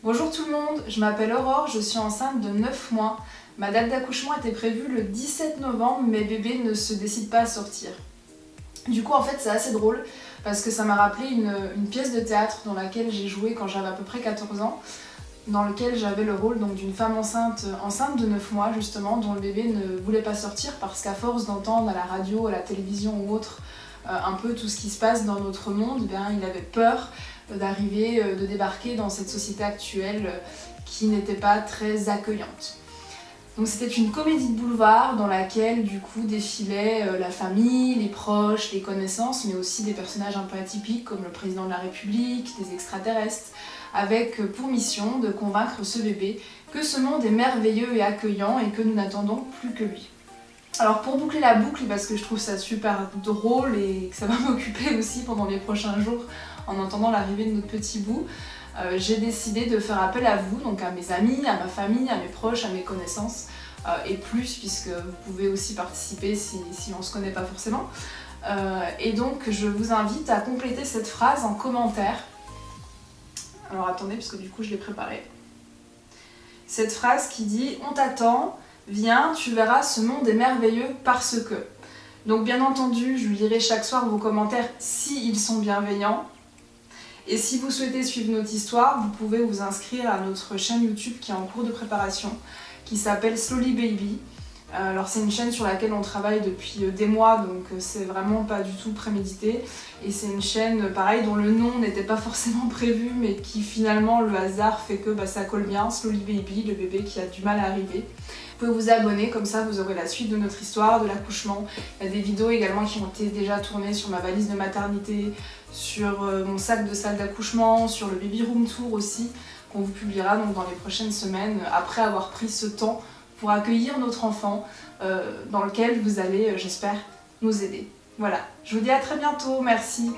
Bonjour tout le monde, je m'appelle Aurore, je suis enceinte de 9 mois. Ma date d'accouchement était prévue le 17 novembre, mais bébé ne se décide pas à sortir. Du coup, en fait, c'est assez drôle parce que ça m'a rappelé une pièce de théâtre dans laquelle j'ai joué quand j'avais à peu près 14 ans, dans lequel j'avais le rôle d'une femme enceinte de 9 mois justement, dont le bébé ne voulait pas sortir parce qu'à force d'entendre à la radio, à la télévision ou autre, un peu tout ce qui se passe dans notre monde, il avait peur d'arriver, de débarquer dans cette société actuelle qui n'était pas très accueillante. Donc c'était une comédie de boulevard dans laquelle du coup défilaient la famille, les proches, les connaissances, mais aussi des personnages un peu atypiques comme le président de la République, des extraterrestres, avec pour mission de convaincre ce bébé que ce monde est merveilleux et accueillant et que nous n'attendons plus que lui. Alors pour boucler la boucle, parce que je trouve ça super drôle et que ça va m'occuper aussi pendant les prochains jours en entendant l'arrivée de notre petit bout, j'ai décidé de faire appel à vous, donc à mes amis, à ma famille, à mes proches, à mes connaissances, et plus, puisque vous pouvez aussi participer si on ne se connaît pas forcément. Et donc je vous invite à compléter cette phrase en commentaire. Alors attendez, parce que du coup je l'ai préparée. Cette phrase qui dit « On t'attend, viens, tu verras, ce monde est merveilleux parce que… » Donc bien entendu, je lirai chaque soir vos commentaires si ils sont bienveillants. Et si vous souhaitez suivre notre histoire, vous pouvez vous inscrire à notre chaîne YouTube qui est en cours de préparation, qui s'appelle Slowly Baby. Alors c'est une chaîne sur laquelle on travaille depuis des mois, donc c'est vraiment pas du tout prémédité. Et c'est une chaîne, pareil, dont le nom n'était pas forcément prévu, mais qui finalement, le hasard fait que ça colle bien. Slowly Baby, le bébé qui a du mal à arriver. Vous pouvez vous abonner, comme ça vous aurez la suite de notre histoire, de l'accouchement. Il y a des vidéos également qui ont été déjà tournées sur ma valise de maternité, sur mon sac de salle d'accouchement, sur le baby room tour aussi, qu'on vous publiera donc dans les prochaines semaines, après avoir pris ce temps pour accueillir notre enfant, dans lequel vous allez, j'espère, nous aider. Voilà, je vous dis à très bientôt, merci.